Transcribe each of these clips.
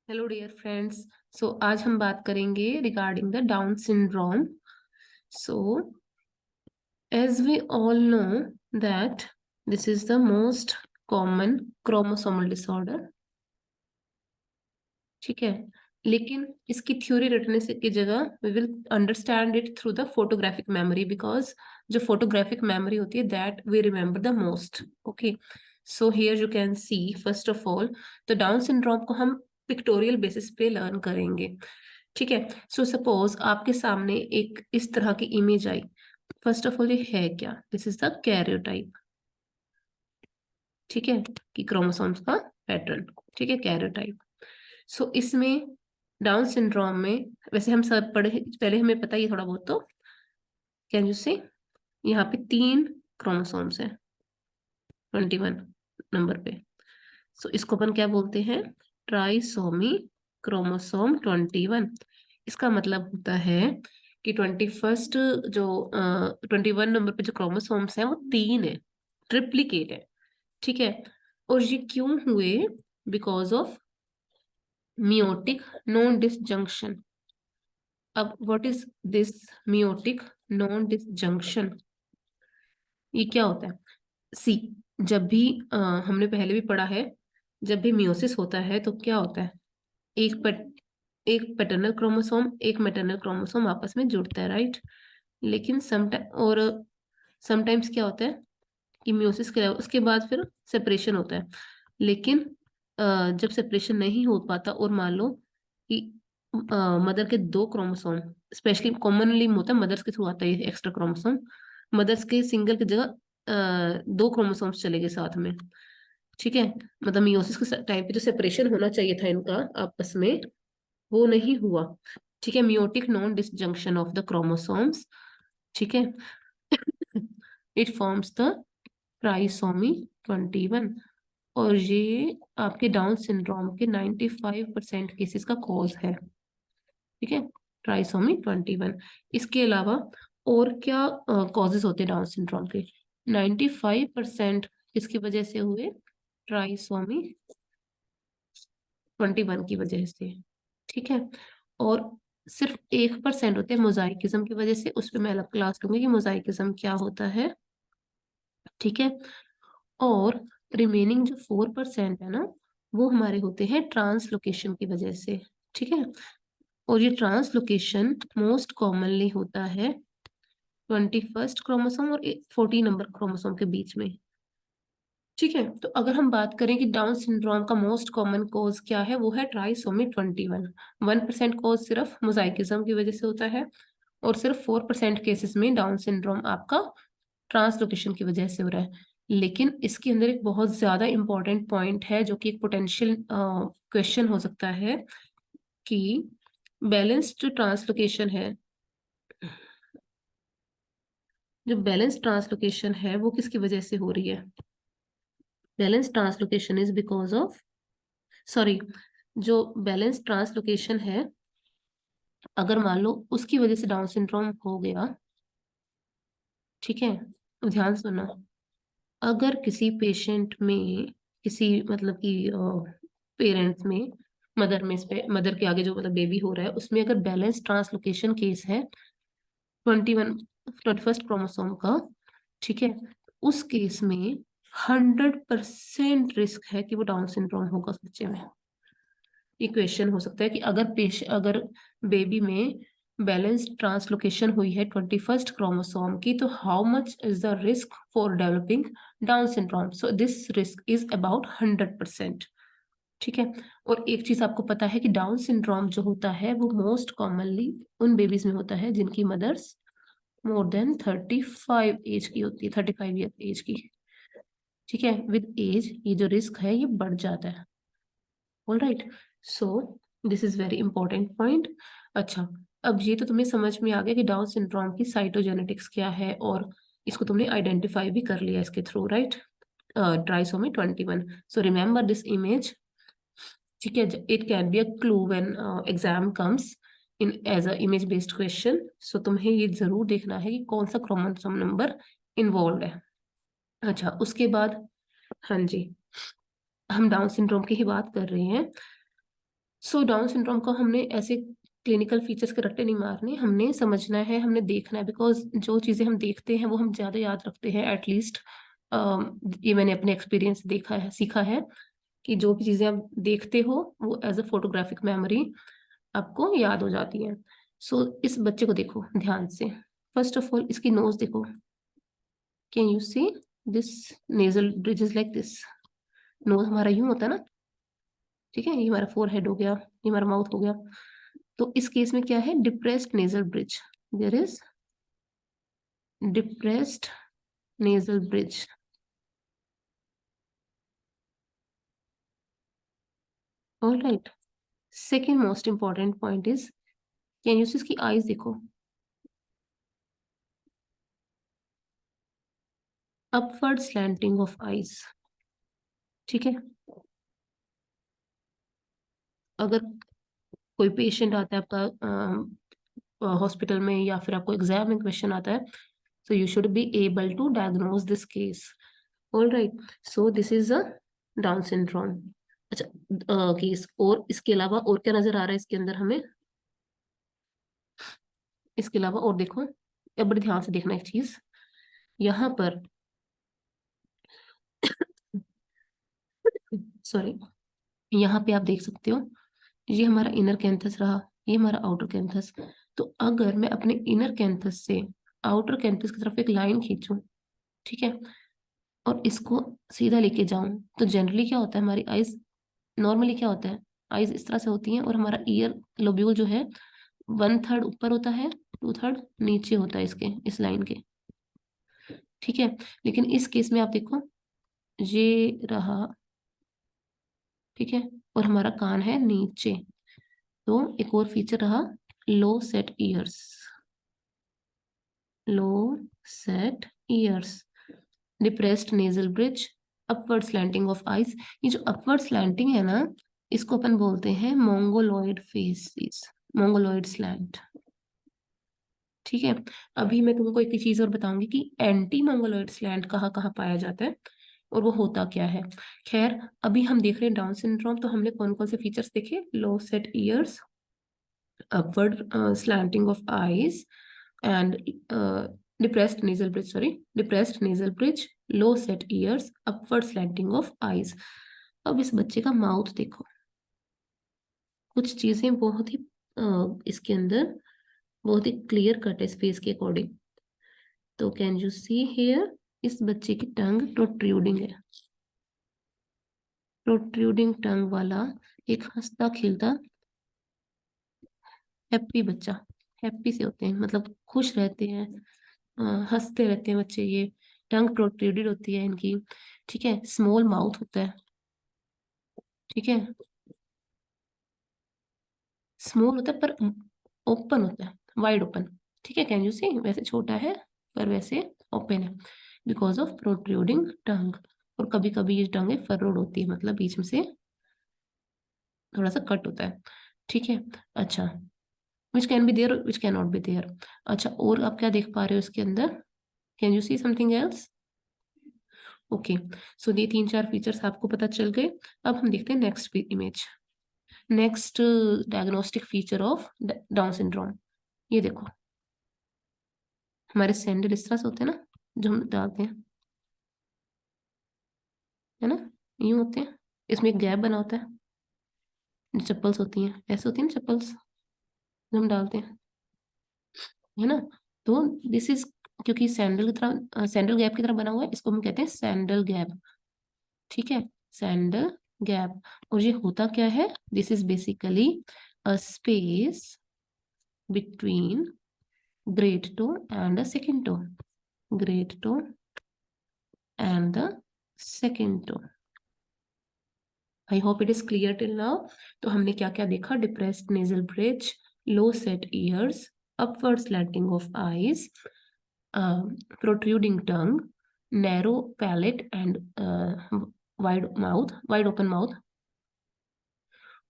Hello dear friends. आज हम बात करेंगे regarding the Down syndrome. So as we all know that this is the most common chromosomal disorder. ठीक है, लेकिन इसकी थ्योरी रटने से की जगह we will understand it through the photographic memory, because जो फोटोग्राफिक मेमोरी होती है that we remember the most. Okay, so here you can see first of all तो डाउन सिंड्रोम को हम पिक्टोरियल बेसिस पे लर्न करेंगे। ठीक है, सो सपोज आपके सामने एक इस तरह की image I. First of all ये है क्या? This is the karyotype. ठीक है, कि क्रोमोसोम्स का पैटर्न। ठीक है, कैरियोटाइप। सो इसमें डाउन सिंड्रोम में वैसे हम सब पढ़े, पहले हमें पता ही है थोड़ा बहुत, तो कैन यू से यहाँ पे 3 क्रोमोसोम्स हैं 21 नंबर पे। सो इसको अपन क्या बोलते हैं? Trisomy chromosome 21। इसका मतलब होता है कि 21st जो 21 नंबर पे जो क्रोमोसोम्स हैं वो 3 है, ट्रिप्लिकेट है। ठीक है, और ये क्यों हुए? Because of meiotic non disjunction। अब what is this meiotic non disjunction? ये क्या होता है? सी, जब भी हमने पहले भी पढ़ा है, जब भी मियोसिस होता है तो क्या होता है? एक पैटर्नल क्रोमोसोम एक मैटरनल क्रोमोसोम आपस में जुड़ता है, राइट? लेकिन समटाइम्स क्या होता है कि मियोसिस के उसके बाद फिर सेपरेशन होता है। लेकिन जब सेपरेशन नहीं हो पाता और मान लो कि मदर के 2 क्रोमोसोम, स्पेशली कॉमनली होता है मदर्स के थ्रू आता है एक्स्ट्रा क्रोमोसोम, मदर्स के सिंगल की जगह 2 क्रोमोसोम्स चले गए साथ में। ठीक है, मतलब मियोसिस के टाइम पे जो सेपरेशन होना चाहिए था इनका आपस में, वो नहीं हुआ। ठीक है, meiotic non disjunction of the chromosomes. ठीक है, इट फॉर्म्स द ट्राइसोमी 21। और ये आपके डाउन सिंड्रोम के 95% केसेस का कॉज है। ठीक है, ट्राइसोमी 21। इसके अलावा और क्या कॉजेस होते हैं डाउन सिंड्रोम के? 95% किसकी वजह से हुए? ट्राइसोमी 21 की वजह से। ठीक है, और सिर्फ 1% होते हैं मोजाइकिज्म की वजह से। उस पर मैं अलग क्लास लूंगी कि मोजाइकिज्म क्या होता है। ठीक है, और रिमेनिंग जो 4% है ना, वो हमारे होते हैं ट्रांसलोकेशन की वजह से। ठीक है, और ये ट्रांसलोकेशन मोस्ट कॉमनली होता है 21st क्रोमोसोम और 14 नंबर क्रोमोसोम के बीच में। ठीक है, तो अगर हम बात करें कि डाउन सिंड्रोम का मोस्ट कॉमन कॉज क्या है, वो है ट्राइसोमी 21। 1% कॉज सिर्फ मोजाइकिज्म की वजह से होता है, और सिर्फ 4% केसेस में डाउन सिंड्रोम आपका ट्रांसलोकेशन की वजह से हो रहा है। लेकिन इसके अंदर एक बहुत ज्यादा इंपॉर्टेंट पॉइंट है जो कि एक पोटेंशियल क्वेश्चन हो सकता है कि बैलेंस जो ट्रांसलोकेशन है, जो बैलेंस ट्रांसलोकेशन है वो किसकी वजह से हो रही है? Balance translocation is because of, sorry, जो बैलेंस ट्रांसलोकेशन है अगर मान लो उसकी वजह से डाउन सिंड्रोम हो गया। ठीक है, ध्यान सुनो, अगर किसी पेशेंट में, किसी मतलब कि पेरेंट्स में, मदर के आगे जो मतलब बेबी हो रहा है उसमें अगर बैलेंस ट्रांसलोकेशन केस है 21 21st क्रोमोसोम का, ठीक है, उस केस में 100% रिस्क है कि वो डाउन सिंड्रोम होगा उस बच्चे में। ये क्वेश्चन हो सकता है कि अगर बेबी में बैलेंस ट्रांसलोकेशन हुई है 21st क्रोमोसोम की, तो how much is the risk for developing down syndrome? So this risk is about 100%। ठीक है, और एक चीज आपको पता है कि डाउन सिंड्रोम जो होता है वो मोस्ट कॉमनली उन बेबीज में होता है जिनकी मदर्स मोर देन 35 एज की होती है, 35 ईयर एज की। ठीक है, विद एज ये जो रिस्क है ये बढ़ जाता है। All right, so this is very important point. अच्छा, अब ये तो तुम्हें समझ में आ गया कि डाउन सिंड्रोम की साइटोजेनेटिक्स क्या है, और इसको तुमने आइडेंटिफाई भी कर लिया इसके through, right? Trisomy 21। So remember this image. ठीक है, it can be a clue when exam comes in as a image based question. So तुम्हें ये जरूर देखना है कि कौन सा क्रोमोसोम नंबर इन्वॉल्व है। अच्छा, उसके बाद, हाँ जी, हम डाउन सिंड्रोम की ही बात कर रहे हैं। सो डाउन सिंड्रोम को हमने ऐसे क्लिनिकल फीचर्स के रट्टे नहीं मारने, हमने समझना है, हमने देखना है, बिकॉज जो चीजें हम देखते हैं वो हम ज्यादा याद रखते हैं एटलीस्ट। ये मैंने अपने एक्सपीरियंस से देखा है, सीखा है कि जो भी चीजें आप देखते हो वो एज अ फोटोग्राफिक मेमोरी आपको याद हो जाती है। सो इस बच्चे को देखो ध्यान से। फर्स्ट ऑफ ऑल इसकी नोज देखो, can you see this nasal bridge is like this. Nose हमारा यूं होता है ना, ठीक है, ये हमारा फोरहेड हो गया, ये हमारा माउथ हो गया। तो इस केस में क्या है, depressed nasal bridge, there is depressed nasal bridge. All right, second most important point is, can you see इसकी आईज देखो, अपवर्ड स्लैंटिंग ऑफ आईज। ठीक है, अगर कोई पेशेंट आता है आपका हॉस्पिटल में या फिर आपको एग्जाम में क्वेश्चन आता है, so you should be able to diagnose this case. All right, so this is a Down syndrome. अच्छा, केस और इसके अलावा और क्या नजर आ रहा है इसके अंदर हमें, इसके अलावा और देखो, अब बड़े ध्यान से देखना एक चीज यहाँ पर, सॉरी, यहाँ पे आप देख सकते हो ये हमारा इनर कैंथस रहा, ये हमारा आउटर कैंथस। तो अगर मैं अपने इनर कैंथस से आउटर कैंथस की तरफ एक लाइन खींचूं, ठीक है, और इसको सीधा लेके जाऊं, तो जनरली क्या होता है, हमारी आईज, नॉर्मली क्या होता है, आईज इस तरह से होती हैं और हमारा ईयर लोब्यूल जो है 1/3 ऊपर होता है, 2/3 नीचे होता है इसके, इस लाइन के। ठीक है, लेकिन इस केस में आप देखो ये रहा, ठीक है, और हमारा कान है नीचे। तो एक और फीचर रहा, लो set years, low set years, depressed nasal bridge, upward slanting of eyes. ये जो अपवर्ड स्लैंटिंग है ना, इसको अपन बोलते हैं मोंगोलॉइड फेसिस, मोंगोलॉइड स्लैंट। ठीक है, अभी मैं तुमको एक चीज और बताऊंगी कि एंटी मोंगोलॉइड स्लैंट कहाँ कहाँ पाया जाता है और वो होता क्या है। खैर, अभी हम देख रहे हैं डाउन सिंड्रोम, तो हमने कौन कौन से फीचर्स देखे, लो set years, upward slanting of eyes, and depressed nasal bridge, sorry, depressed nasal bridge, low set ears, upward slanting of eyes। अब इस बच्चे का माउथ देखो, कुछ चीजें बहुत ही इसके अंदर बहुत ही क्लियर कट है इस फेस के अकॉर्डिंग। तो कैन यू सी हियर, इस बच्चे की टंग प्रोट्रूडिंग है, प्रोट्रूडिंग टंग वाला एक हंसता खिलता हैप्पी बच्चा। हैप्पी से होते हैं मतलब खुश रहते हैं, हंसते रहते हैं बच्चे, ये टंग प्रोट्रूडेड होती है इनकी। ठीक है, स्मॉल माउथ होता है, ठीक है, स्मॉल होता है पर ओपन होता है, वाइड ओपन। ठीक है, कैन यू सी, वैसे छोटा है पर वैसे ओपन है, बिकॉज ऑफ प्रोट्रूडिंग टंग। और कभी कभी ये टंग फरोड होती है, मतलब बीच में से थोड़ा सा कट होता है। ठीक है, अच्छा, which can be there which can not be there. अच्छा, और आप क्या देख पा रहे हो इसके अंदर, can you see something else. Okay, so ये 3-4 फीचर्स आपको पता चल गए। अब हम देखते हैं next image, next diagnostic feature of Down syndrome. ये देखो, हमारे सैंडल इस तरह से होते हैं ना, जो हम डालते हैं, है ना, यूं होते हैं, इसमें एक गैप बना होता है, जो चप्पल्स होती हैं ऐसे होती है ना चप्पल्स, जो हम डालते हैं, है ना। तो दिस इज, क्योंकि सैंडल की तरह, सैंडल गैप की तरह बना हुआ है, इसको हम कहते हैं सैंडल गैप। ठीक है, सैंडल गैप। और ये होता क्या है, this is basically a space between great toe and a second toe, great toe and the second toe। I hope it is clear till now. तो हमने क्या क्या देखा, depressed nasal bridge, low set years, upward slanting of eyes, protruding tongue, narrow palate and wide mouth, wide open mouth।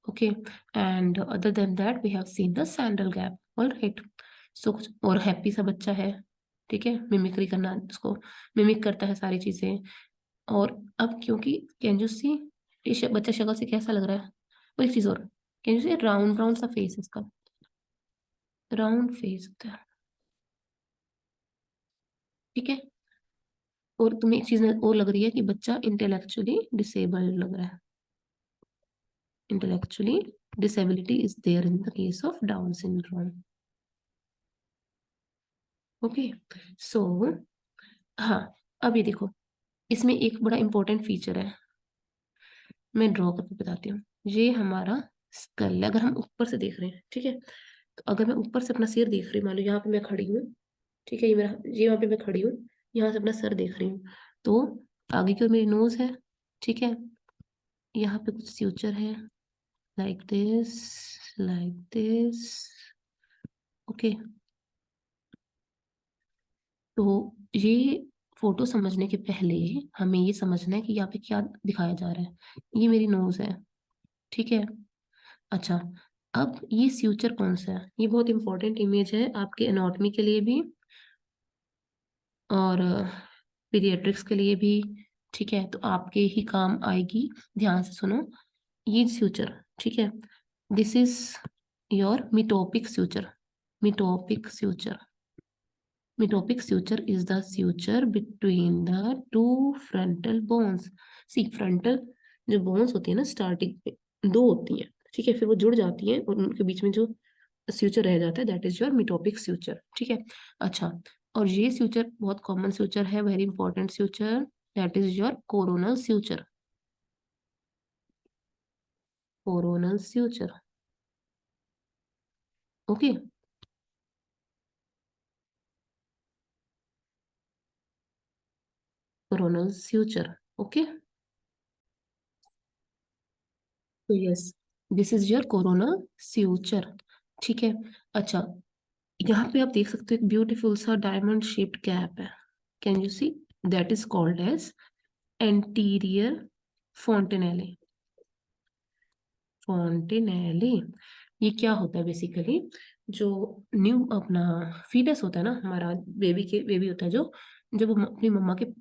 Okay, and other than that we have seen the sandal gap। All right, so कुछ और happy सा बच्चा है, ठीक है, mimicry करना, उसको mimic करता है सारी चीजें। और अब क्योंकि कैन यू सी, बच्चा शक्ल से कैसा लग रहा है, और एक चीज और, कैन यू से राउंड राउंड सा फेस इसका, राउंड फेस होता है, ठीक है। और तुम्हें एक चीज और लग रही है कि बच्चा इंटेलेक्चुअली डिसेबल्ड लग रहा है, intellectually disability is there in the case of Down syndrome. Okay, so हाँ, अब ये देखो, इसमें एक बड़ा इंपॉर्टेंट फीचर है, मैं ड्रॉ करके बताती हूँ। ये हमारा स्कल है, अगर हम ऊपर से देख रहे हैं, ठीक है। तो अगर मैं ऊपर से अपना सिर देख रही हूँ, मान लो यहाँ पे मैं खड़ी हूँ, ठीक है, ये मेरा, ये वहाँ पे मैं खड़ी हूँ, यहाँ से अपना सर देख रही हूँ, तो आगे की ओर मेरी नोज है, ठीक है, यहाँ पे कुछ फ्यूचर है, like this, like this, okay. तो ये फोटो समझने के पहले हमें ये समझना है कि यहाँ पे क्या दिखाया जा रहा है। ये मेरी नोज है, ठीक है। अच्छा, अब ये फ्यूचर कौन सा है, ये बहुत इंपॉर्टेंट इमेज है आपके एनाटॉमी के लिए भी और पीडियाट्रिक्स के लिए भी, ठीक है, तो आपके ही काम आएगी। ध्यान से सुनो, ये फ्यूचर, ठीक है, this is your metopic future, metopic future, metopic suture is the suture between the two frontal bones। See frontal जो बोन्स होती है ना स्टार्टिंग में दो होती हैं, ठीक है, फिर वो जुड़ जाती हैं और उनके बीच में जो suture रह जाता है that is your metopic suture, ठीक है। अच्छा, और ये suture बहुत कॉमन suture है, very important suture, that is your coronal suture, coronal suture, okay. Coronal suture, okay. तो yes, this is your coronal suture, ठीक है। अच्छा, यहाँ पे आप देख सकते हो एक ब्यूटीफुल सा डायमंड शेप्ड कैप है, can you see, that is called as anterior fontanelle, fontanelle. ये क्या होता है बेसिकली, जो न्यू अपना फीटस होता है ना हमारा, बेबी के बेबी होता है जो, जब वो अपनी मम्मा के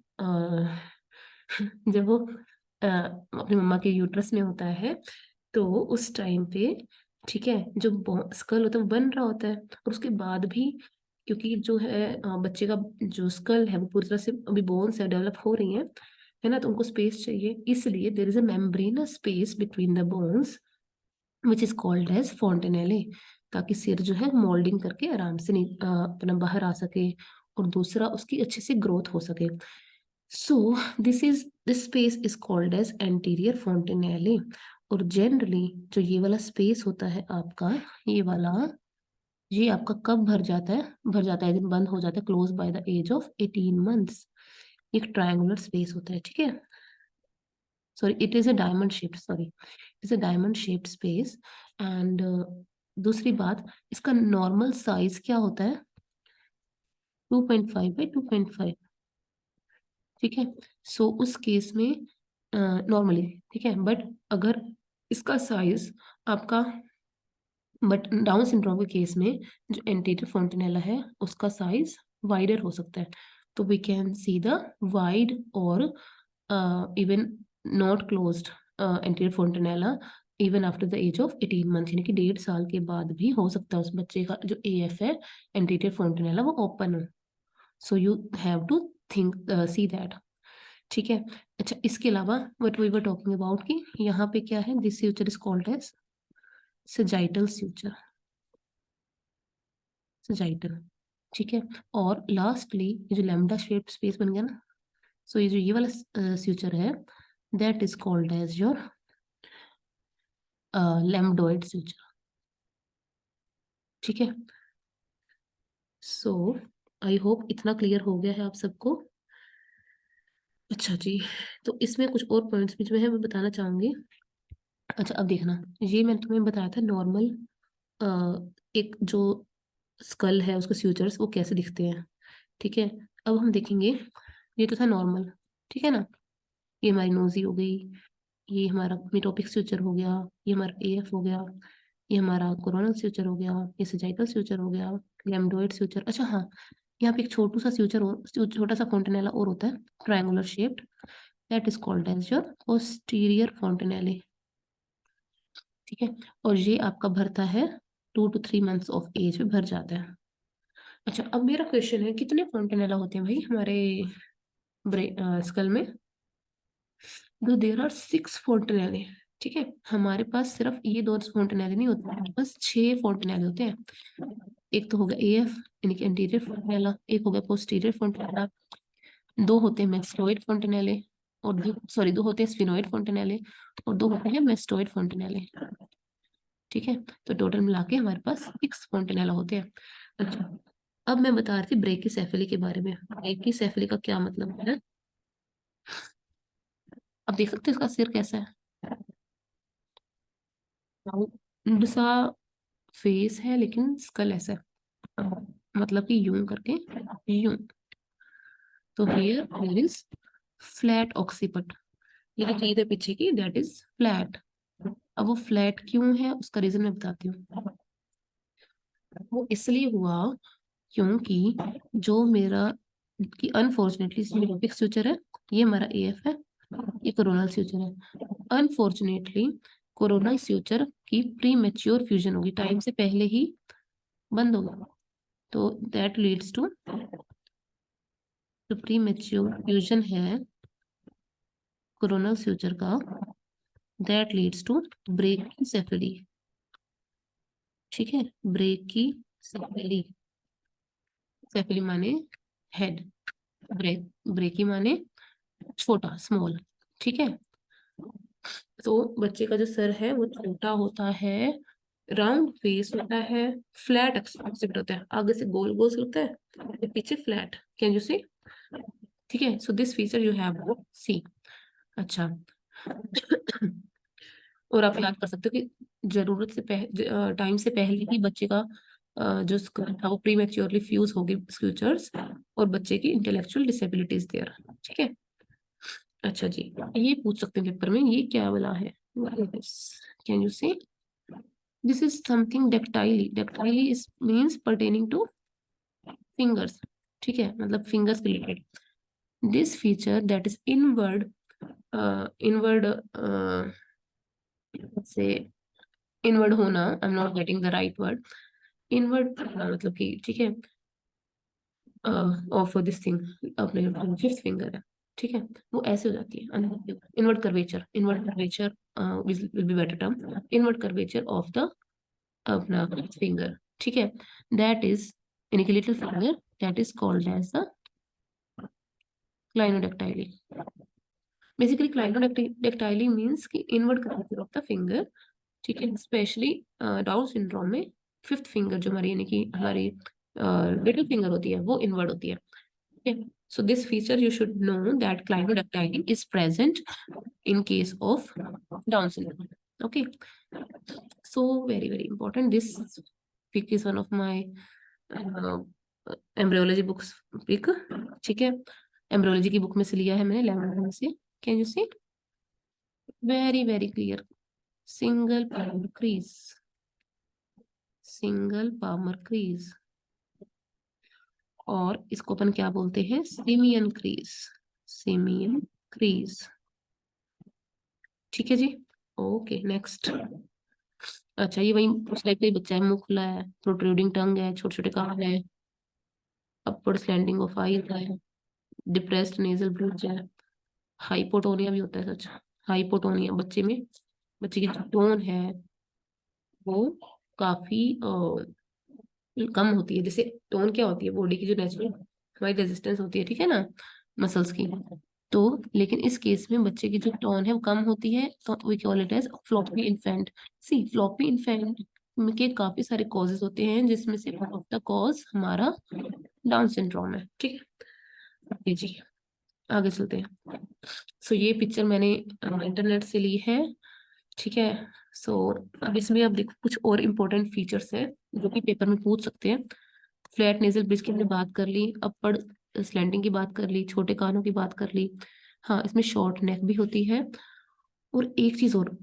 जब वो अपनी मम्मा के यूट्रस में होता है, तो उस टाइम पे, ठीक है, जो स्कल होता है वो बन रहा होता है, और उसके बाद भी क्योंकि जो है बच्चे का जो स्कल है वो पूरी तरह से अभी बोन्स है डेवलप हो रही है ना, तो उनको स्पेस चाहिए, इसलिए there is a membranous space between the bones which is called as fontanelle, ताकि सिर जो है मोल्डिंग करके आराम से अपना बाहर आ सके, और दूसरा उसकी अच्छे से ग्रोथ हो सके। So this space is called as anterior fontanelle. और जनरली जो ये वाला स्पेस होता है आपका, ये वाला, ये आपका कब भर जाता है, भर जाता है दिन बंद हो जाता है close by the age of 18 months। एक ट्रायंगुलर स्पेस होता है, ठीक है, sorry it is a diamond shaped, sorry it is a diamond shaped space. And दूसरी बात, इसका नॉर्मल साइज क्या होता है, 2.5 by 2.5, ठीक है। सो उस केस में नॉर्मली, ठीक है, बट अगर इसका साइज आपका, बट डाउन सिंड्रोम के केस में जो एंटीरियर फोंटेनेला है उसका साइज वाइडर हो सकता है, तो we can see the wide और even not closed anterior fontanella even after the age of 18 months, यानी कि 1.5 साल के बाद भी हो सकता है उस बच्चे का जो एएफ है एंटीरियर फोंटेनेला वो ओपन हो। So you have to think see that, ठीक है। अच्छा, इसके अलावा what we were talking about कि यहाँ पे क्या है, this future is called as sagittal future, sagittal, ठीक है। और लास्टली ये जो लैम्डा शेप्ड स्पेस बन गया ना, सो ये जो ये वाला फ्यूचर है that is called as your lambdoid future, ठीक है। सो आई होप इतना क्लियर हो गया है आप सबको। अच्छा जी, तो इसमें कुछ और पॉइंट्स भी जो है मैं बताना चाहूंगी। अच्छा, अब देखना, ये मैंने तुम्हें बताया था नॉर्मल एक जो स्कल है उसके फ्यूचर्स वो कैसे दिखते हैं, ठीक है। अब हम देखेंगे, ये तो था नॉर्मल, ठीक है ना, ये हमारी नोजी हो गई, ये हमारा मिटोपिक फ्यूचर हो गया, ये हमारा एएफ हो गया, ये हमारा कोरोनल फ्यूचर हो गया, ये सजाइकल फ्यूचर हो गया, लैम्डोइड फ्यूचर। अच्छा हाँ, यहाँ पे एक छोटू सा फ्यूचर और छोटा सा फोंटेनेला और होता है triangular shaped, that is called as your posterior fontanelle, ठीक है, और ये आपका भरता है 2 to 3 मंथ्स ऑफ एज में भर जाता है। अच्छा, अब मेरा क्वेश्चन है, कितने फॉन्टेनेला होते हैं भाई हमारे स्कल में? तो देर आर 6 फॉन्टेनेले। ठीक है, हमारे पास सिर्फ ये 2 फॉन्टेनेले नहीं होते, हमारे पास 6 फॉन्टेनेले होते हैं। एक तो हो गया एएफ यानी कि एंटीरियर फॉन्टेनेला, एक हो गया पोस्टीरियर फॉन्टेनेला, 2 होते हैं मेस्टोइड फॉन्टेनेले, और दो होते हैं स्फिनोइड फॉन्टेनेले, और 2 होते हैं मेस्टोइड फॉन्टेनेले। ठीक है, तो टोटल मिला के हमारे पास 6 फॉन्टेनेला होते हैं। अच्छा, अब मैं बता रही थी ब्रेकिसेफेली के बारे में। ब्रेकिसेफेली का क्या मतलब है? अब देख सकते हैं इसका सिर कैसा है, राउंड सा फेस है, लेकिन स्कल ऐसा है, मतलब कि यूं करके, यूं। तो हियर देयर इज फ्लैट ऑक्सीपिट, ये जो चीज है पीछे की, दैट इज फ्लैट। अब वो फ्लैट क्यों है उसका रीजन मैं बताती हूँ। वो इसलिए हुआ क्योंकि जो मेरा कि अनफॉर्चुनेटली सिमेट्रिक स्यूचर है, ये हमारा एएफ है, ये कोरोनल स्यूचर है। अनफॉर्चुनेटली कोरोनल स्यूचर की प्री मेच्योर फ्यूजन होगी, टाइम से पहले ही बंद होगा, तो दैट लीड्स टू, जो प्री मेच्योर फ्यूजन है कोरोनल स्यूचर का, दैट लीड्स टू ब्रेकिसेफेली। ठीक है, ब्रेकिसेफेली, सेफेली माने हेड, ब्रेकी माने छोटा, स्मॉल। ठीक है, तो बच्चे का जो सर है वो छोटा होता है, राउंड फेस होता है, फ्लैट एक्सिपिट होता है, आगे से गोल गोल से होता है, और पीछे फ्लैट, कैन यू सी? ठीक है, so this feature you have see. अच्छा, और आप याद कर सकते हो कि जरूरत से टाइम से पहले ही बच्चे का जो स्कल था वो प्रीमेच्योरली फ्यूज होगी स्क्यूचर्स, और बच्चे की इंटेलेक्चुअल डिसेबिलिटीज देयर। ठीक है, अच्छा जी, ये पूछ सकते हैं पेपर में, ये क्या वाला है, can you say? This is something dactyly, dactyly is means pertaining to fingers. ठीक है, मतलब fingers related. This feature that is inward, inward से इनवर्ड होना, I am not getting the right word, inward मतलब कि, ठीक है, ऑफ दिस थिंग, अपने 5th फिंगर है, ठीक है, वो ऐसे हो जाती है, inward curvature, inward curvature will be better term, inward curvature of the अपना फिंगर। ठीक है, दैट इज यानी कि little finger, that is called as the clinodactyly. Basically clinodactyly means कि inward curvature of the finger. ठीक है, specially down syndrome में 5th finger जो हमारी यानी कि हमारी लिटिल फिंगर होती है वो इनवर्ड होती है। Okay, so this feature you should know that clinoidectomy is present in case of Down syndrome. Okay, so very important. This pic is one of my uh, embryology books pic. ठीक है, embryology की book में से लिया है मैंने, 11 से। Can you see? Very clear, single palmar crease, single palmar crease, और इसको अपन क्या बोलते हैं? Simian crease, simian crease. ठीक है जी, ओके नेक्स्ट। अच्छा, ये वही उस टाइप का ही बच्चा है, मुंह खुला है, प्रोट्रूडिंग टंग है, छोटे छोटे कान है, अपवर्ड स्लैंडिंग ऑफ आईज है, डिप्रेस्ड नेजल ब्रिज है, हाइपोटोनिया भी होता है सच, हाइपोटोनिया बच्चे में, बच्चे की जो टोन है वो काफी कम होती है। जैसे टोन क्या होती है, बॉडी की जो नेचुरल हमारी रेजिस्टेंस होती है, ठीक है ना, मसल्स की, तो लेकिन इस केस में बच्चे की जो टोन है वो कम होती है, तो we call it as floppy infant. See, floppy infant के काफी सारे कॉजेज होते हैं, जिसमें से वन ऑफ द कॉज हमारा डाउन सिंड्रोम है। ठीक है, ओके जी, आगे चलते हैं। सो ये पिक्चर मैंने इंटरनेट से ली है। ठीक है, सो अब इसमें अब देखो कुछ और इम्पोर्टेंट फीचर्स हैं जो कि पेपर में पूछ सकते हैं। फ्लैट नेजल ब्रिज की हमने बात कर ली, अपर स्लैंटिंग की बात कर ली, छोटे कानों की बात कर ली। हाँ, इसमें शॉर्ट नेक भी होती है, और एक चीज और,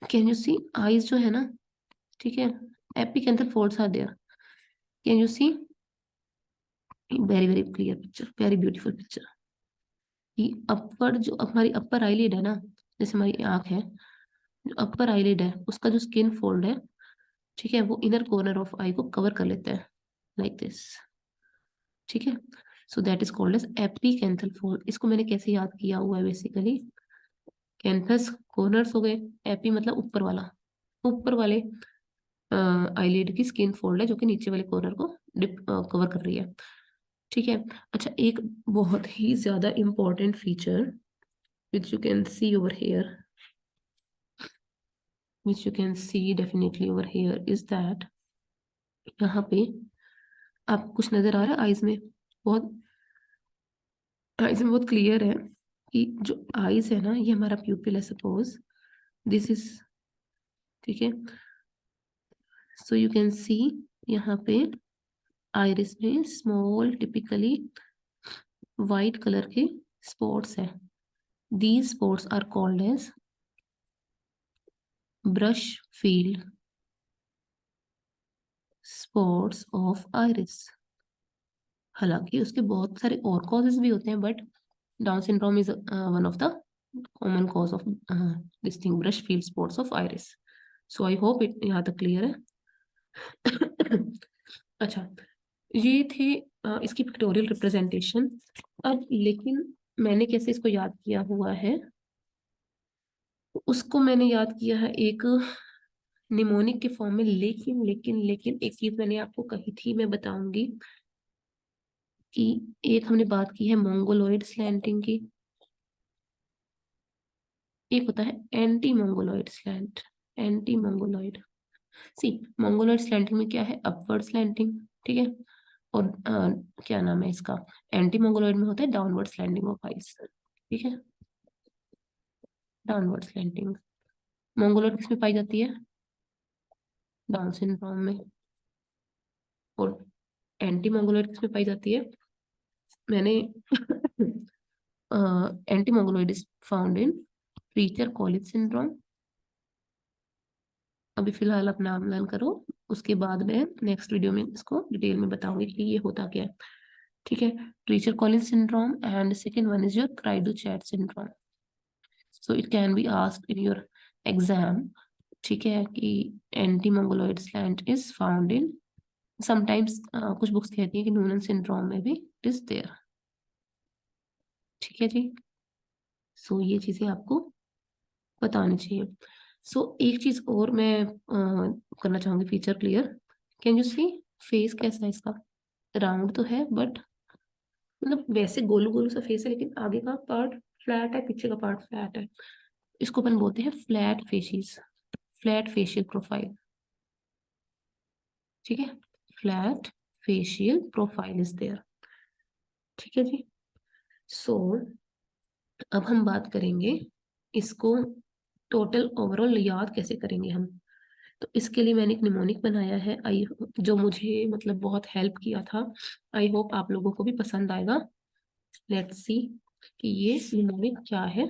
कैन यू सी आईज जो है ना, ठीक है, epicanthal folds are there, can you see? Very clear picture, very beautiful picture. ये अपर जो हमारी अपर आईलिड है ना, जैसे हमारी आंख है, अपर आईलिड है उसका जो स्किन फोल्ड है, ठीक है, वो इनर कॉर्नर ऑफ आई को कवर कर लेता है लाइक दिस, ठीक है। So that is called as epicanthal fold. इसको मैंने कैसे याद किया हुआ है बेसिकली, कैंथस कॉर्नर्स हो गए, एपी मतलब ऊपर वाला, ऊपर वाले आईलिड की स्किन फोल्ड है जो कि नीचे वाले कॉर्नर को डिप कवर कर रही है, ठीक है। अच्छा, एक बहुत ही ज्यादा important feature which you can C over here, which you can see definitely over here is that यहाँ पे आपको कुछ नजर आ रहा है आईज में, बहुत आईज में बहुत क्लियर है कि जो आईज है ना ये हमारा प्यूपिल है सपोज, दिस इज, ठीक है। सो यू कैन सी यहाँ पे आइरिस में स्मॉल टिपिकली वाइट कलर के स्पॉट्स है, these spots are called as Brushfield spots of iris. हालांकि उसके बहुत सारे और कॉजेज भी होते हैं, but Down syndrome is one of the common cause of this thing, Brushfield spots of iris. So I hope it यहाँ तक क्लियर है। अच्छा, ये थे इसकी पिक्टोरियल रिप्रेजेंटेशन। अब लेकिन मैंने कैसे इसको याद किया हुआ है, उसको मैंने याद किया है एक निमोनिक के फॉर्म में, लेकिन लेकिन लेकिन एक चीज मैंने आपको कही थी, मैं बताऊंगी कि एक हमने बात की है मोंगोलॉइड स्लैंटिंग की, एक होता है anti mongoloid slant, anti mongoloid. See, mongoloid slanting में क्या है, अपवर्ड स्लैंटिंग, ठीक है। और क्या नाम है इसका, एंटी मोंगोलॉइड में होता है डाउनवर्ड स्लैंटिंग ऑफ आइज, ठीक है, डाउनवर्ड स्लैंटिंग। मोंगोलॉइड किस में पाई जाती है, डाउन सिंड्रोम में। और एंटी मोंगोलॉइड किस में पाई जाती है, मैंने anti Mongoloid is found in richer Collins syndrome. अभी फिलहाल आप नाम लर्न करो, उसके बाद मैं नेक्स्ट वीडियो में इसको डिटेल में बताऊंगी कि ये होता क्या है, ठीक है। Treacher Collins syndrome and second one is your cri du chat syndrome. So it can be asked in your exam, ठीक है, कि anti mongoloid slant is found in sometimes, कुछ बुक्स कहती है कि नूनन सिंड्रोम में भी इट इज देयर, ठीक है जी। सो ये चीजें आपको पता होनी चाहिए। सो एक चीज और मैं करना चाहूंगी, feature clear, can you see face कैसा है इसका, राउंड तो है बट मतलब वैसे गोलू गोलू सा फेस है, लेकिन आगे का पार्ट फ्लैट है, पीछे का पार्ट फ्लैट है। इसको अपन बोलते हैं flat facies, flat facial profile, ठीक है, flat facial profile is there, ठीक है जी। सो अब हम बात करेंगे इसको टोटल ओवरऑल याद कैसे करेंगे हम। तो इसके लिए मैंने एक निमोनिक बनाया है, आई जो मुझे मतलब बहुत हेल्प किया था, आई होप आप लोगों को भी पसंद आएगा। लेट्स सी कि ये निमोनिक क्या है।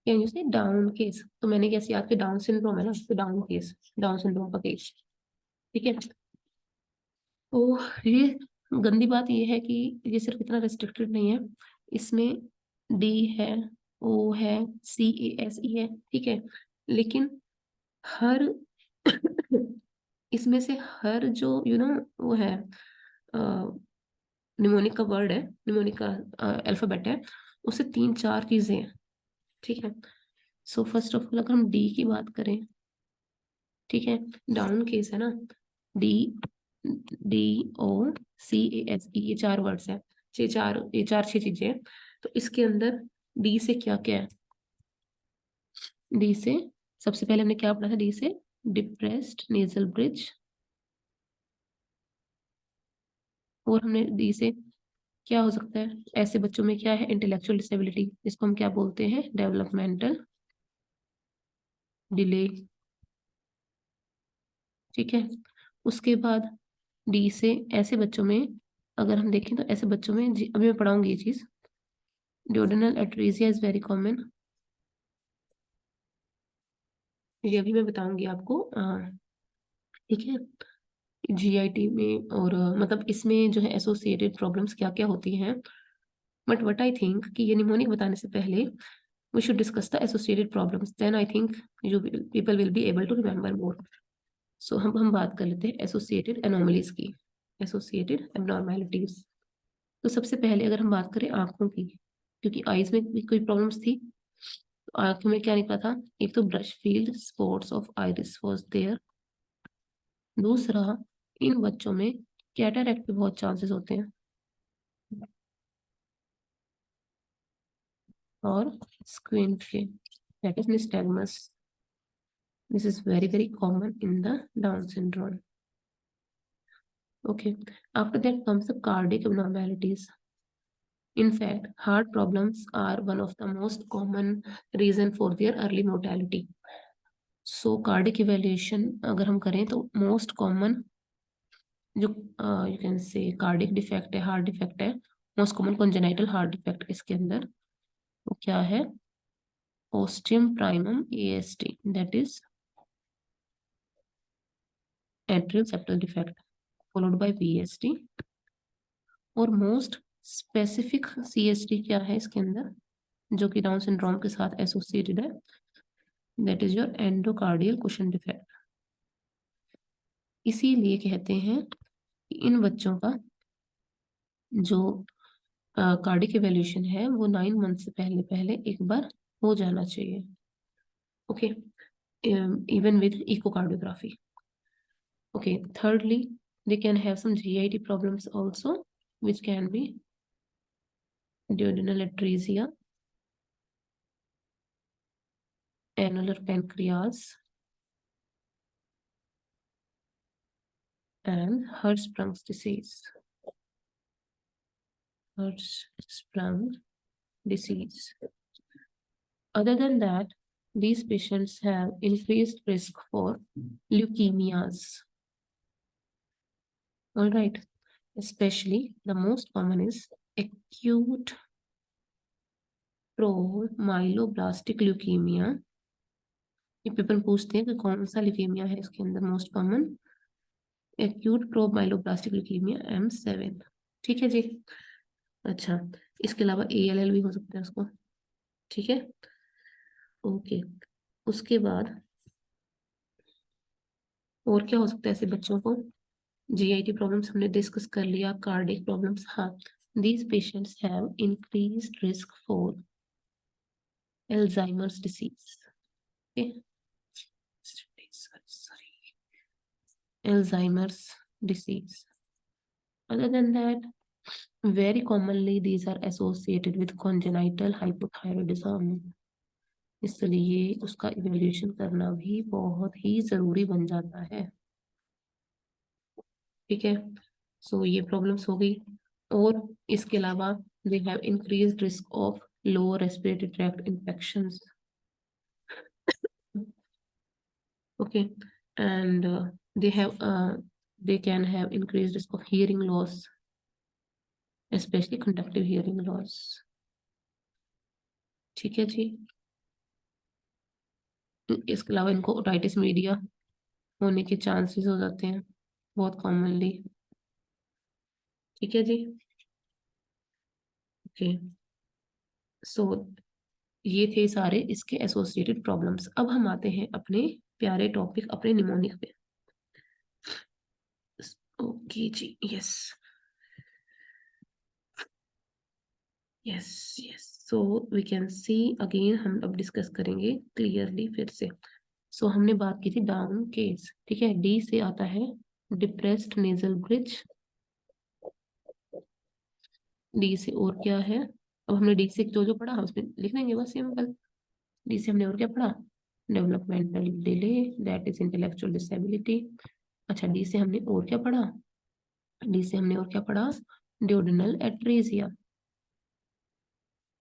कैन यू से डाउन केस, तो मैंने कैसे याद किया, डाउन सिंड्रोम है ना, तो डाउन केस, डाउन सिंड्रोम का केस, ठीक है। तो ये गंदी बात ये है कि ये सिर्फ इतना रिस्ट्रिक्टेड नहीं है, इसमें डी है, ओ है, CASE है, ठीक है, लेकिन हर इसमें से हर जो वो है निमोनिक का वर्ड है, निमोनिक का अल्फाबेट है, उससे 3-4 चीजें हैं, ठीक है। सो फर्स्ट ऑफ ऑल अगर हम डी की बात करें, ठीक है, डाउन केस है ना, डी, DOCASE, ये 4 वर्ड्स है, ये चार 6 चीजें हैं। तो इसके अंदर डी से क्या क्या है, डी से सबसे पहले हमने क्या पढ़ा था, डी से डिप्रेस्ड नेजल ब्रिज, और हमने डी से क्या हो सकता है, ऐसे बच्चों में क्या है, इंटेलेक्चुअल डिसेबिलिटी, जिसको हम क्या बोलते हैं, डेवलपमेंटल डिले, ठीक है। उसके बाद डी से ऐसे बच्चों में, अगर हम देखें तो ऐसे बच्चों में अभी मैं पढ़ाऊंगी ये चीज, duodenal atresia is very common, ये भी मैं बताऊंगी आपको, ठीक है, GIT में। और मतलब इसमें जो है एसोसिएटेड प्रॉब्लम्स क्या क्या होती हैं, बट व्हाट आई थिंक कि ये निमोनिक बताने से पहले we should discuss the associated problems, then I think people will be able to remember more. So हम बात कर लेते हैं associated anomalies की, associated abnormalities. तो सबसे पहले अगर हम बात करें आंखों की, क्योंकि आईज में भी कोई प्रॉब्लम्स थी, तो आंखों में क्या निकला था, एक तो Brushfield spots of iris was there, दूसरा इन बच्चों में कैटरैक्ट के बहुत चांसेस होते हैं, और स्क्विंट के, that is nystagmus. This is very very common in the Down syndrome. Okay, after that comes the cardiac abnormalities. In fact, heart problems are one of the most common reason for their early mortality. So cardiac evaluation अगर हम करें तो most common जो you can say cardiac defect है, heart defect है, most common congenital heart defect इसके अंदर वो क्या है, ostium primum ASD, that is atrial septal defect, followed by VSD, और मोस्ट स्पेसिफिक CSD क्या है इसके अंदर, जो कि डाउन सिंड्रोम के साथ एसोसिएटेड है, that is your endocardial cushion defect. इसीलिए कहते हैं कि इन बच्चों का जो कार्डिक इवैल्यूएशन है वो 9 मंथ से पहले पहले एक बार हो जाना चाहिए. Okay, even with echocardiography. Okay, thirdly they can have some GIT problems also, which can be duodenal atresia, annular pancreas, and Hirschsprung's disease. Hirschsprung disease. Other than that, these patients have increased risk for leukemias. All right, especially the most common is acute promyeloblastic leukemia. ये paper पूछते हैं कि कौन सा leukemia है इसके अंदर most common, acute promyeloblastic leukemia M7. ठीक है जी. अच्छा, इसके अलावा ALL भी हो सकता है उसको. ठीक है, ओके. उसके बाद और क्या हो सकता है ऐसे बच्चों को, GIT प्रॉब्लम्स हमने डिस्कस कर लिया, कार्डिक प्रॉब्लम्स, हाँ, these patients have increased risk for Alzheimer's disease. Okay, sorry, Alzheimer's disease. Other than that, very commonly these are associated with congenital hypothyroidism. इसलिए उसका इवैल्यूएशन करना भी बहुत ही जरूरी बन जाता है. ठीक है, सो ये प्रॉब्लम्स हो गई. और इसके अलावा they have increased risk of lower respiratory tract infections. Okay, and they can have increased risk of hearing loss, especially conductive hearing loss. ठीक है जी. इसके अलावा इनको ओटाइटिस मीडिया होने के चांसेस हो जाते हैं बहुत कॉमनली. ठीक है जी. ओके, सो ये थे सारे इसके एसोसिएटेड प्रॉब्लम्स. अब हम आते हैं अपने प्यारे टॉपिक, अपने निमोनिक पे. ओके जी, yes yes yes. So we can see again, हम अब डिस्कस करेंगे क्लियरली फिर से. सो हमने बात की थी डाउन केस. ठीक है, डी से आता है डिप्रेस्ड नेजल ब्रिज. डी से और क्या है, अब हमने डी से जो जो पढ़ा हम उसमें लिख देंगे बस सिंपल. डी से हमने और क्या पढ़ा, developmental delay, that is intellectual disability. अच्छा, डी से हमने और क्या पढ़ा, डी से हमने और क्या पढ़ा, ड्यूडेनल एट्रीजिया,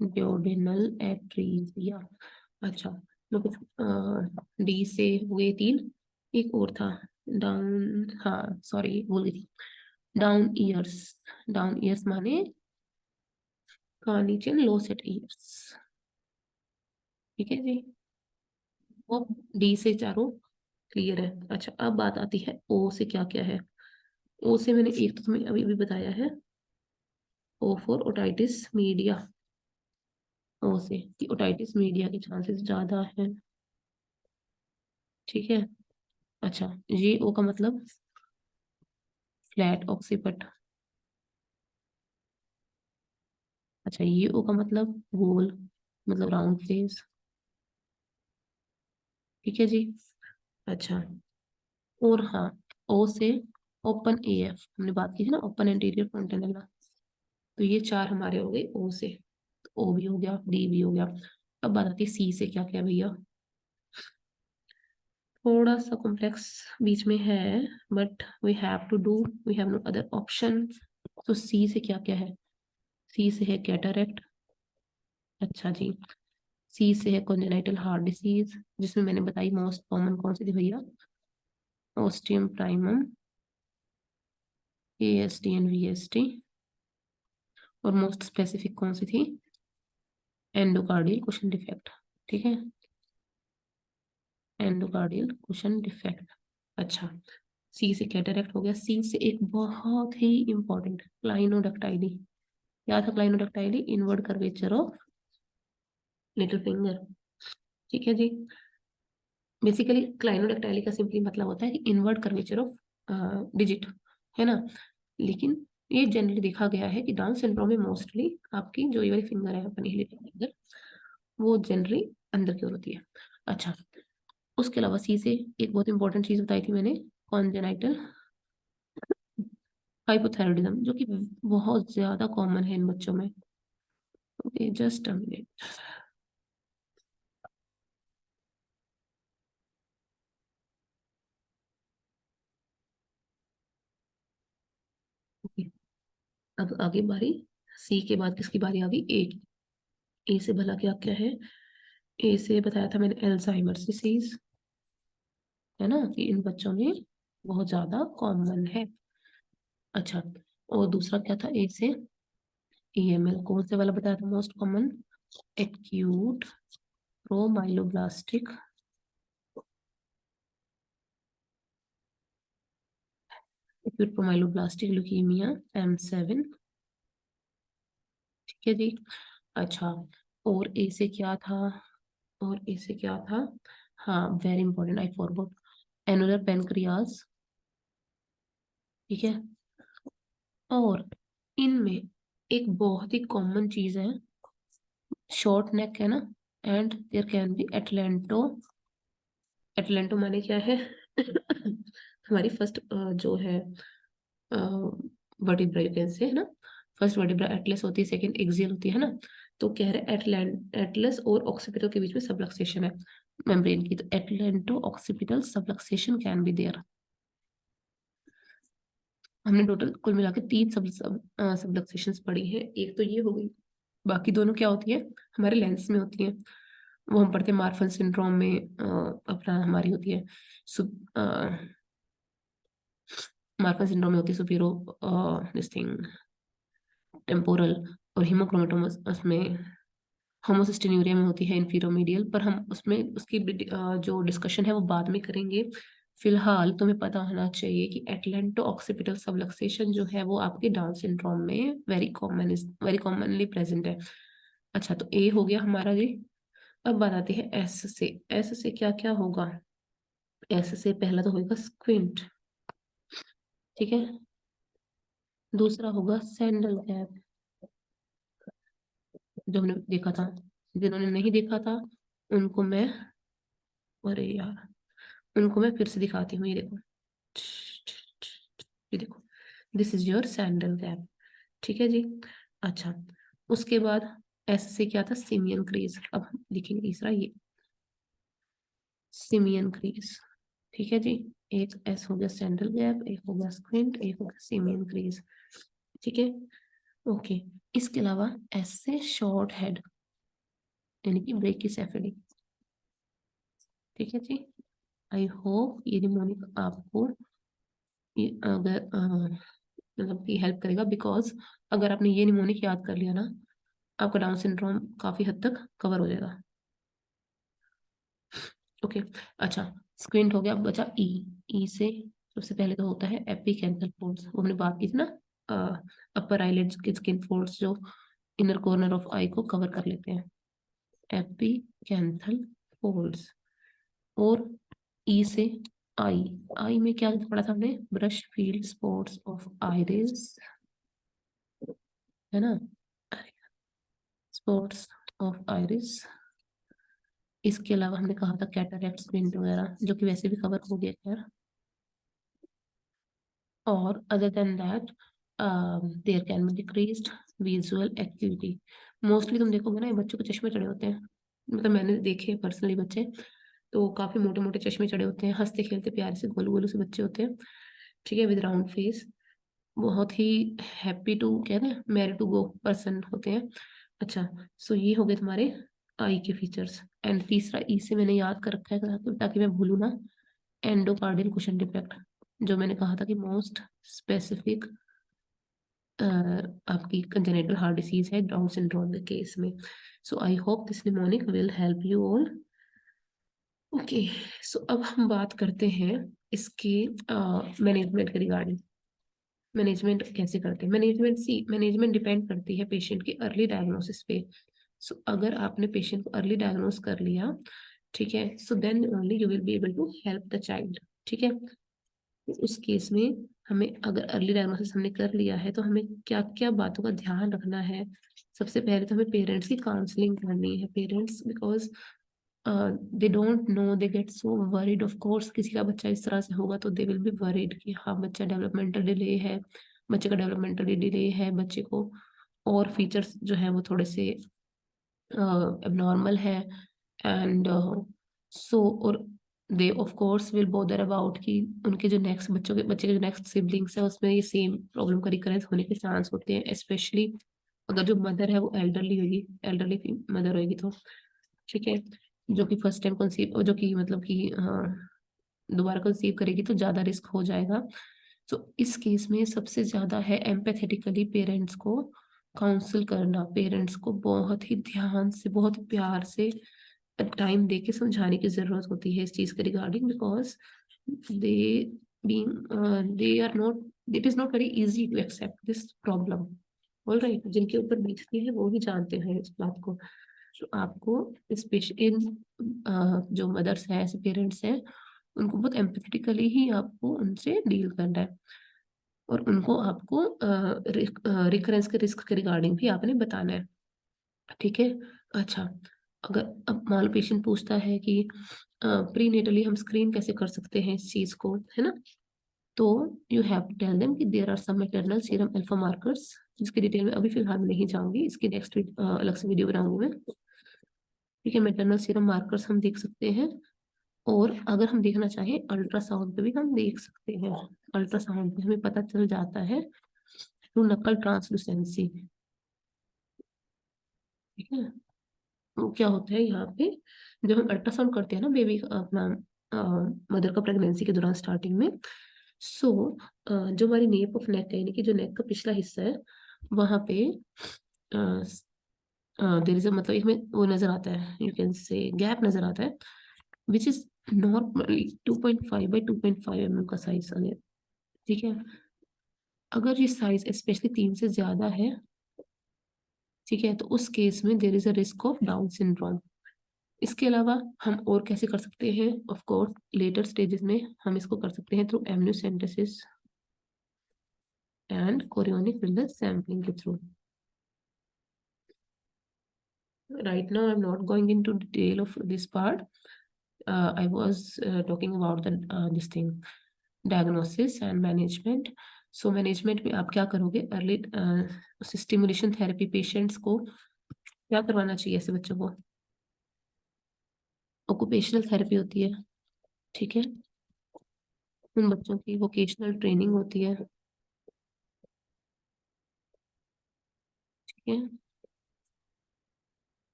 ड्यूडेनल एट्रीजिया. अच्छा, तो कुछ डी से हुए 3, एक और था डाउन, हाँ सॉरी भूल गई थी, डाउन ईयर्स. डाउन ईयर्स माने कहाँ नीचे, लो सेट ईयर्स. ठीक है जी, वो डी से चारों क्लियर है. अच्छा, अब बात आती है ओ से क्या क्या है. ओ से मैंने एक तो तुम्हें अभी अभी बताया है, ओ फॉर ओटाइटिस मीडिया. ओ से कि ओटाइटिस मीडिया के चांसेस ज्यादा हैं। ठीक है। अच्छा, ये ओ का मतलब फ्लैट ऑक्सीपिट। अच्छा, ये ओ का मतलब गोल, मतलब राउंड फेस। ठीक है जी। अच्छा, और हाँ, ओ से ओपन एएफ हमने बात की थी ना, ओपन एंटीरियर फ्रंटल। तो ये चार हमारे हो गए ओ से। तो ओ भी हो गया, डी भी हो गया। अब बात आती है सी से, क्या क्या भैया, थोड़ा सा कॉम्प्लेक्स बीच में है, but we have to do, we have no other option. तो सी से क्या क्या है? सी से है कैटरेक्ट। अच्छा जी। सी से है कॉन्जेनाइटल हार्ट डिसीज, जिसमें मैंने बताई मोस्ट कॉमन कौन सी थी भैया? Ostium primum, AST and VST. और मोस्ट स्पेसिफिक कौन सी थी? Endocardial cushion defect. ठीक है, एंडोकार्डियल कुशन डिफेक्ट। अच्छा, सी से कैटरेक्ट हो गया। सी से एक बहुत ही इंपॉर्टेंट क्लाइनोडक्टाइली। क्या था clinodactyly? Inward curvature of little finger. ठीक है जी। बेसिकली क्लाइनोडक्टाइली का सिंपली मतलब होता है कि इनवर्ड कर्वेचर ऑफ डिजिट, है ना। लेकिन ये जनरली देखा गया है कि डाउन सिंड्रोम में मोस्टली आपकी जो ये वाली फिंगर है अपनी लिटिल फिंगर, वो जनरली अंदर की ओर होती है। अच्छा, उसके अलावा सी से एक बहुत इंपॉर्टेंट चीज बताई थी मैंने, कॉन्जेनाइटल हाइपोथायराइडिज्म, जो कि बहुत ज्यादा कॉमन है इन बच्चों में। Okay, just a minute. Okay, अब आगे बारी, सी के बाद किसकी बारी आ गई? ए की। ए से भला क्या क्या है? ए से बताया था मैंने एल्जाइमर्स डिसीज, है ना, कि इन बच्चों में बहुत ज्यादा कॉमन है। अच्छा, और दूसरा क्या था ए से? ईएमएल कौन से वाला बताया था most common? Acute promyeloblastic, acute promyeloblastic leukemia, M7। ठीक है जी। अच्छा, और ए से क्या था? और ए से क्या था? हाँ, very important, I forgot, annular pancreas. ठीक है। और इनमें एक बहुत ही कॉमन चीज है, शॉर्ट नेक, है ना। And there can be atlanto. Atlanto माने क्या है? हमारी फर्स्ट जो है वर्टिब्रा, यू कैन से, है ना। फर्स्ट वर्टिब्रा एटलस होती है, सेकंड एक्सियल होती है ना। तो कह रहे एटलस और ऑक्सीपिटल के बीच में सबलक्सेशन है मेम्ब्रेन की, तो atlanto occipital subluxation can be there. हमने टोटल कुल मिला के तीन सबलक्सेशंस पढ़ी है, एक तो ये हो गई, बाकी दोनों क्या होती है? हमारे लेंस में होती है। वो हम पढ़ते हैं मार्फन सिंड्रोम में, अपना हमारी होती है मार्फन सिंड्रोम में होती है सुपीरो दिस थिंग टेम्पोरल, और हीमोक्रोमेटोमस में, होमोसिस्टिन्यूरिया में होती है इंफीरोमीडियल। पर हम उसमें उसकी जो डिस्कशन है वो बाद में करेंगे। फिलहाल तुम्हें पता होना चाहिए कि एटलेंटो ऑक्सीपिटल सबलक्सेशन जो है वो आपके डाउन सिंड्रोम में वेरी कॉमनली प्रेजेंट है। अच्छा, तो ए हो गया हमारा जी। अब बात आती है एस से। एस से क्या क्या होगा? एस से पहला तो होगा स्क्विंट। ठीक है। दूसरा होगा सैंडल कैप, जो हमने देखा था। जिन्होंने नहीं देखा था उनको मैं, अरे यार, उनको मैं फिर से दिखाती हूँ, ये देखो, ये देखो, this is your sandal gap. ठीक है जी। अच्छा, उसके बाद एस से क्या था? Simian crease. अब हम लिखेंगे तीसरा, ये सिमियन क्रीज। ठीक है जी। एक एस हो गया सैंडल गैप, एक हो गया स्क्विंट, एक हो गया सिमियन क्रीज। ठीक है। ओके, इसके अलावा एस से शॉर्ट हेड, यानी कि ब्रेकिसेफेली। ठीक है जी। आई होप ये निमोनिक आपको ये अगर मतलब कि हेल्प करेगा, बिकॉज अगर आपने ये निमोनिक याद कर लिया ना, आपका डाउन सिंड्रोम काफी हद तक कवर हो जाएगा। ओके। अच्छा, स्क्विंट हो गया, अब बचा ई। ई से सबसे पहले तो होता है एपिकेंथल फोल्ड्स, वो हमने बात की थी ना, अपर आईलिड्स के स्किन फोल्ड्स जो इनर कॉर्नर ऑफ आई को कवर कर लेते हैं। एपिकैंथल फोल्ड्स। और ई से आई, आई में क्या पढ़ा था हमने, brush field spots of iris, है ना, स्पॉट्स ऑफ आइरिस। इसके अलावा हमने कहा था कैटरैक्ट, स्क्विंट वगैरह, जो कि वैसे भी कवर हो गया खैर। और other than that there can be decreased visual activity. Mostly तुम देखोगे ना, ये बच्चों को चश्मे चढ़े होते हैं, मतलब मैंने देखे पर्सनली बच्चे, तो काफी मोटे मोटे चश्मे चढ़े होते हैं, हंसते खेलते प्यारे से गोलू गोलू से बच्चे होते हैं, ठीक है, विद राउंड फेस, बहुत ही हैप्पी टू, कहते हैं मैरी टू गो पर्सन होते हैं। अच्छा, सो ये हो गए तुम्हारे आई के फीचर्स। एंड तीसरा ई से मैंने याद कर रखा है ताकि मैं भूलू ना, एंडोकार्डियल कुशन डिफेक्ट, जो मैंने कहा था कि मोस्ट स्पेसिफिक आपकी कंजेनिटल हार्ट डिसीज है डाउन सिंड्रोम के केस में। So I hope this mnemonic will help you all. Okay, so अब हम बात करते हैं इसके मैनेजमेंट के रिगार्डिंग। मैनेजमेंट कैसे करते हैं, मैनेजमेंट डिपेंड करती है पेशेंट के अर्ली डायग्नोसिस पे। सो अगर आपने पेशेंट को अर्ली डायग्नोस कर लिया, ठीक है, so then only you will be able to help the child, ठीक है। तो उस केस में हमें, अगर अर्ली डायग्नोसिस हमने कर लिया है, तो हमें क्या क्या बातों का ध्यान रखना है। सबसे पहले तो हमें पेरेंट्स की काउंसलिंग करनी है। Parents, because they don't know, they get so worried. Of course किसी का बच्चा इस तरह से होगा तो दे विल बी वरीड कि हाँ बच्चा डेवलपमेंटल डिले है, बच्चे का डेवलपमेंटल डिले है, बच्चे को और फीचर्स जो है वो थोड़े से एबनॉर्मल है। एंड सो, और they of course will bother about कि उनके जो नेक्स्ट बच्चे के जो नेक्स्ट सिबलिंग्स है उसमें ये सेम प्रॉब्लम का रिकरेंस होने के चांस होते हैं, स्पेशली अगर जो मदर है वो एल्डरली होगी, एल्डरली मदर होगी तो, ठीक है, जो कि फर्स्ट टाइम कंसीव, जो कि मतलब कि दोबारा कंसीव करेगी तो ज्यादा रिस्क हो जाएगा। तो इस केस में सबसे ज्यादा है एम्पैथेटिकली पेरेंट्स को काउंसल करना, पेरेंट्स को बहुत ही ध्यान से, बहुत प्यार से टाइम दे के समझाने की जरूरत होती है इस चीज के regarding, because they they are not, it is not very easy to accept this problem. All right, जिनके ऊपर बीतती है वो ही जानते हैं इस बात को। तो आपको इन जो मदर्स हैं, ऐसे पेरेंट्स हैं, उनको बहुत एम्पैथेटिकली ही आपको उनसे डील करना है, और उनको आपको रिकरेंस के रिस्क के रिगार्डिंग भी आपने बताना है, ठीक है। अच्छा, अगर अब मान लो पेशेंट पूछता है कि प्री नेटली हम स्क्रीन कैसे कर सकते हैं इस चीज को, है ना, तो you have to tell them कि there are some maternal serum alpha markers, जिसकी डिटेल में अभी फिलहाल मैं नहीं जाऊंगी, इसकी नेक्स्ट अलग से वीडियो बनाऊंगी मैं, ठीक है। मैटरनल सीरम मार्कर्स हम देख सकते हैं, और अगर हम देखना चाहें अल्ट्रासाउंड पे भी हम देख सकते हैं। अल्ट्रासाउंड पे हमें पता चल जाता है टू नकल ट्रांसलूसेंसी, ठीक है। तो क्या होता है यहाँ पे, जब हम अल्ट्रासाउंड करते हैं ना बेबी का, अपना मदर का प्रेगनेंसी के दौरान स्टार्टिंग में, सो जो हमारी नेप ऑफ नेक है, यानी कि जो नेक का पिछला हिस्सा है, वहां पे देयर इज अ, मतलब इसमें वो नजर आता है, यू कैन से गैप नजर आता है, which is normally 2.5 by 2.5 mm का साइज है, ठीक है। अगर ये साइज स्पेशली 3 से ज्यादा है, ठीक है, तो उस केस में there is a risk of Down syndrome. इसके अलावा हम और कैसे कर सकते हैं, ऑफ कोर्स लेटर स्टेजेस में हम इसको कर सकते हैं through amniocentesis and chorionic reverse sampling के through. Right now I'm not going into detail of this part. I was talking about the this thing, diagnosis and management. So management में आप क्या करोगे, अर्ली स्टिमुलेशन थेरेपी, पेशेंट्स को क्या करवाना चाहिए ऐसे बच्चों को, ऑक्यूपेशनल थेरेपी होती है, ठीक है, उन बच्चों की वोकेशनल ट्रेनिंग होती है, ठीक है,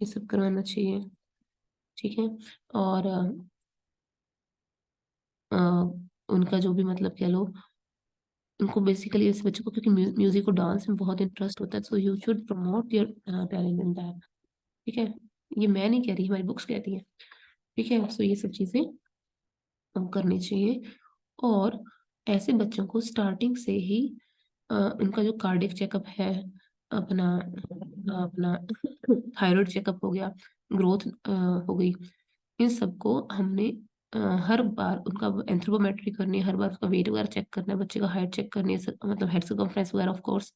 ये सब करवाना चाहिए, ठीक है। और अ, उनका जो भी मतलब कह लो, उनको बेसिकली ऐसे बच्चों को, क्योंकि म्यूजिक और डांस में बहुत इंटरेस्ट होता है, so you should promote your talent in that, ठीक है। ये मैं नहीं कह रही, हमारी बुक्स कहती हैं, ठीक है। सो ये सब चीजें करनी चाहिए। और ऐसे बच्चों को स्टार्टिंग से ही उनका जो कार्डियक चेकअप है, अपना अपना थायराइड चेकअप हो गया, ग्रोथ हो गई, इन सबको हमने हर बार उनका एंथ्रोपोमेट्री करनी है, हर बार उसका वेट वगैरह चेक करना है, बच्चे का हाइट चेक करनी है, मतलब हेड सर्कमफ्रेंस वगैरह ऑफ कोर्स,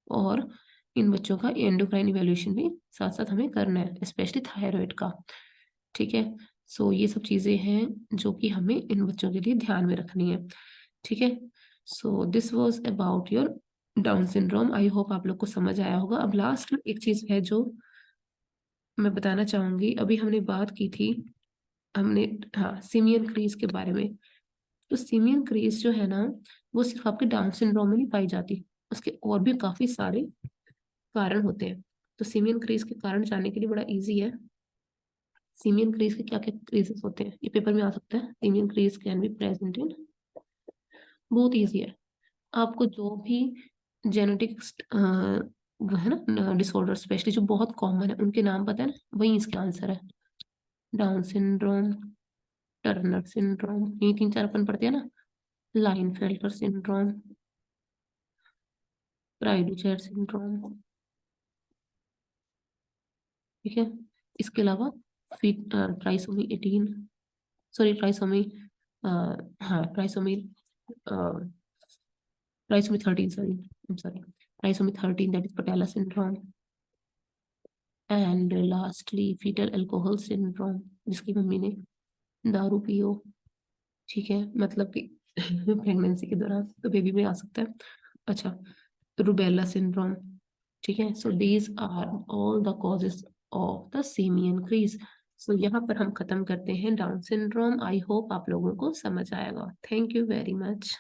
और इन बच्चों का एंडोक्राइन इवैल्यूएशन भी साथ साथ हमें करना है, स्पेशली थायराइड का। ठीक है, सो ये सब चीजें हैं जो कि हमें इन बच्चों के लिए ध्यान में रखनी है। ठीक है, so this was about your down syndrome. I hope आप लोग को समझ आया होगा। अब लास्ट में एक चीज है जो मैं बताना चाहूंगी, अभी हमने बात की थी, हमने, हाँ, सिमियन क्रीज के बारे में। तो सिमियन क्रीज जो है ना, वो सिर्फ आपके डाउन सिंड्रोम में नहीं पाई जाती, उसके और भी काफी सारे कारण होते हैं। तो सिमियन क्रीज के कारण जानने के लिए बड़ा इजी है। सिमियन क्रीज के क्या क्या क्रीजेस होते हैं, ये पेपर में आ सकता है। Simian crease can be present in, बहुत इजी है। आपको जो भी जेनेटिक है ना डिसऑर्डर, स्पेशली जो बहुत कॉमन है, उनके नाम पता है ना, वही इसका आंसर है। डाउन सिंड्रोम, टर्नर सिंड्रोम, ये 3-4 अपन पढ़ते हैं ना, लाइनफेल्टर सिंड्रोम, प्राइडूचर सिंड्रोम। ठीक है, इसके अलावा ट्राइसोमी 18, सॉरी ट्राइसोमी, हाँ trisomy, trisomy 13, sorry I am sorry, trisomy 13, that is patella syndrome. And lastly fetal alcohol syndrome, जिसकी मम्मी ने दारू पी हो। ठीक है, मतलब कि प्रेगनेंसी के दौरान, तो बेबी में आ सकता है। अच्छा, रूबेला सिंड्रोम। ठीक है, so these are all the causes of the simian crease. So यहाँ पर हम खत्म करते हैं डाउन सिंड्रोम। आई होप आप लोगों को समझ आएगा। Thank you very much.